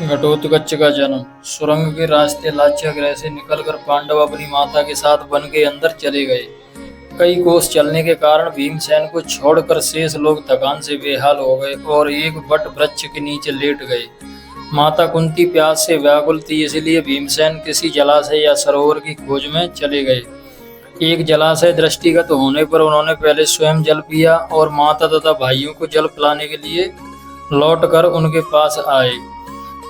घटोत्कच का जन्म। सुरंग के रास्ते लाक्षागृह से निकलकर पांडव अपनी माता के साथ वन के अंदर चले गए। कई कोस चलने के कारण भीमसेन को छोड़कर शेष लोग थकान से बेहाल हो गए और एक वट वृक्ष के नीचे लेट गए। माता कुंती प्यास से व्याकुल थी, इसलिए भीमसेन किसी जलाशय या सरोवर की खोज में चले गए। एक जलाशय दृष्टिगत होने पर उन्होंने पहले स्वयं जल पिया और माता तथा भाइयों को जल पिलाने के लिए लौटकर उनके पास आए।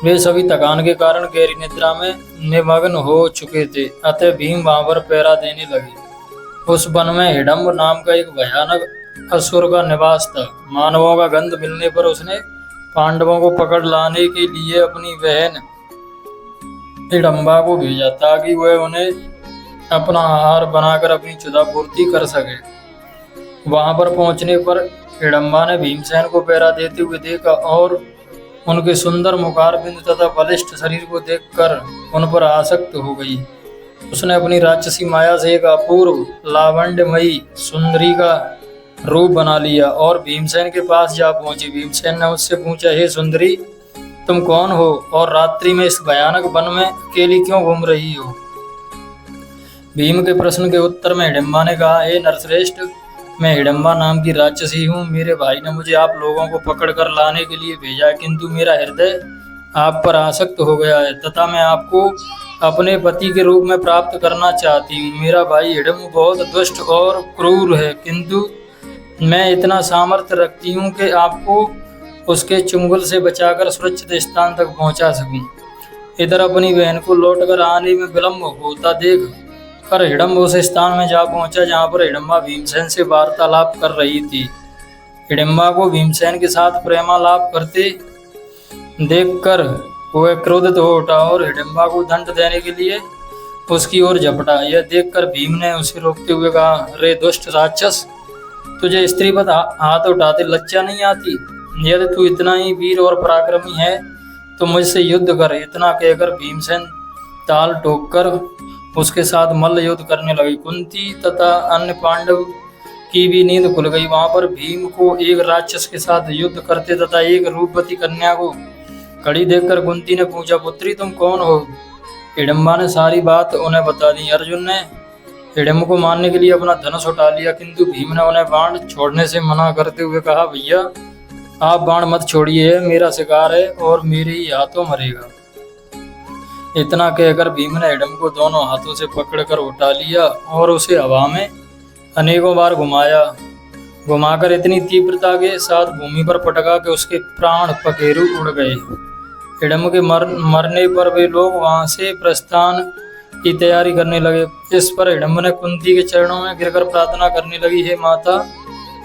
वे सभी थकान के कारण गहरी निद्रा में निमग्न हो चुके थे, अतः भीम वहां पर पहरा देने लगे। उस वन में हिडम्ब नाम का एक भयानक असुर का निवास था। मानवों का गंध मिलने पर उसने पांडवों को पकड़ लाने के लिए अपनी बहन हिडम्बा को भेजा, ताकि वह उन्हें अपना आहार बनाकर अपनी क्षुधा पूर्ति कर सके। वहां पर पहुंचने पर हिडम्बा ने भीमसेन को पहरा देते हुए देखा और उनके सुंदर मुखारबिंद तथा बलिष्ठ शरीर को देखकर उन पर आसक्त हो गई। उसने अपनी राक्षसी माया से एक अपूर्व लावण्यमयी सुंदरी का रूप बना लिया और भीमसेन के पास जा पहुंची। भीमसेन ने उससे पूछा, हे सुंदरी, तुम कौन हो और रात्रि में इस भयानक वन में अकेली क्यों घूम रही हो? भीम के प्रश्न के उत्तर में हिडिंबा ने कहा, हे नरश्रेष्ठ, मैं हिडम्बा नाम की राक्षसी हूँ। मेरे भाई ने मुझे आप लोगों को पकड़ कर लाने के लिए भेजा है, किंतु मेरा हृदय आप पर आसक्त हो गया है तथा मैं आपको अपने पति के रूप में प्राप्त करना चाहती हूँ। मेरा भाई हिडम्ब बहुत दुष्ट और क्रूर है, किंतु मैं इतना सामर्थ्य रखती हूँ कि आपको उसके चुंगल से बचाकर सुरक्षित स्थान तक पहुँचा सकूँ। इधर अपनी बहन को लौटकर आने में विलम्ब होता देख कर हिडम्ब उस स्थान में जा पहुंचा जहां पर हिडम्बा भीमसेन से वार्तालाप कर रही थी। हिडम्बा को भीमसेन के साथ प्रेमालाप करते देखकर वह क्रोधित हो उठा और हिडम्बा को दंड देने के लिए उसकी ओर झपटा। यह देखकर भीम ने उसे रोकते हुए कहा, रे दुष्ट राक्षस, तुझे स्त्री पर हाथ उठाते लज्जा नहीं आती? यदि तू इतना ही वीर और पराक्रमी है तो मुझसे युद्ध कर। इतना कहकर भीमसेन ताल ठोककर उसके साथ मल्ल युद्ध करने लगी। कुंती तथा अन्य पांडव की भी नींद खुल गई। वहां पर भीम को एक राक्षस के साथ युद्ध करते तथा एक रूपवती कन्या को खड़ी देखकर कुंती ने पूछा, पुत्री, तुम कौन हो? हिडम्बा ने सारी बात उन्हें बता दी। अर्जुन ने हिडम्ब को मारने के लिए अपना धनुष उठा लिया, किंतु भीम ने उन्हें बाण छोड़ने से मना करते हुए कहा, भैया, आप बाण मत छोड़िए, मेरा शिकार है और मेरे ही हाथों मरेगा। इतना कहकर भीम ने हिडम्ब को दोनों हाथों से पकड़कर उठा लिया और उसे हवा में अनेकों बार घुमाकर इतनी तीव्रता के साथ भूमि पर पटका कि उसके प्राण पखेरु उड़ गए। हिडम्ब के मरने पर वे लोग वहां से प्रस्थान की तैयारी करने लगे। इस पर हिडम्ब ने कुंती के चरणों में गिरकर प्रार्थना करने लगी, हे माता,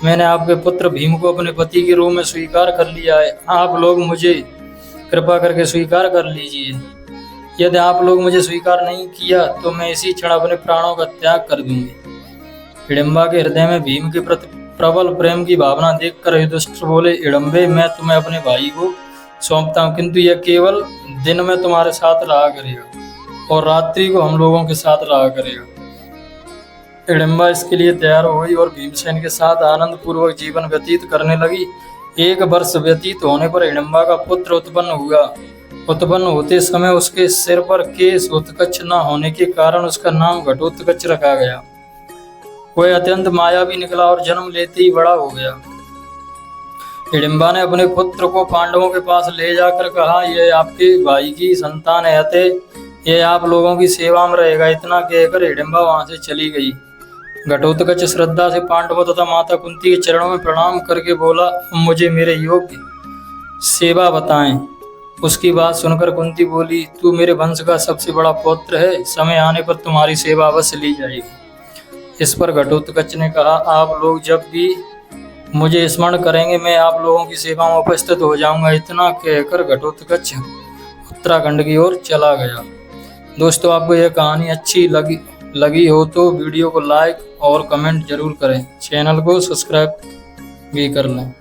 मैंने आपके पुत्र भीम को अपने पति के रूप में स्वीकार कर लिया है। आप लोग मुझे कृपा करके स्वीकार कर लीजिए। यदि आप लोग मुझे स्वीकार नहीं किया तो मैं इसी क्षण अपने प्राणों का त्याग कर दूंगी। हिडम्बा के हृदय में भीम के प्रति प्रबल प्रेम की भावना देखकर युधिष्ठिर बोले, हिडम्बे, मैं तुम्हें अपने भाई को सौंपता हूँ, किंतु यह केवल दिन में तुम्हारे साथ रहा करेगा और रात्रि को हम लोगों के साथ रहा करेगा। हिडम्बा इसके लिए तैयार हो गई और भीमसेन के साथ आनंद पूर्वक जीवन व्यतीत करने लगी। 1 वर्ष व्यतीत होने पर हिडम्बा का पुत्र उत्पन्न हुआ। उत्पन्न होते समय उसके सिर पर केश उत्कच न होने के कारण उसका नाम घटोत्कच रखा गया। वह अत्यंत मायावी निकला और जन्म लेते ही बड़ा हो गया। हिडिंबा ने अपने पुत्र को पांडवों के पास ले जाकर कहा, यह आपके भाई की संतान है, अतः यह आप लोगों की सेवा में रहेगा। इतना कहकर हिडिंबा वहां से चली गई। घटोत्कच श्रद्धा से पांडवों तथा माता कुंती के चरणों में प्रणाम करके बोला, मुझे मेरे योग्य सेवा बताएं। उसकी बात सुनकर कुंती बोली, तू मेरे वंश का सबसे बड़ा पुत्र है, समय आने पर तुम्हारी सेवा अवश्य ली जाएगी। इस पर घटोत्कच ने कहा, आप लोग जब भी मुझे स्मरण करेंगे मैं आप लोगों की सेवा में उपस्थित हो जाऊंगा। इतना कहकर घटोत्कच उत्तराखंड की ओर चला गया। दोस्तों, आपको यह कहानी अच्छी लगी हो तो वीडियो को लाइक और कमेंट जरूर करें। चैनल को सब्सक्राइब भी कर लें।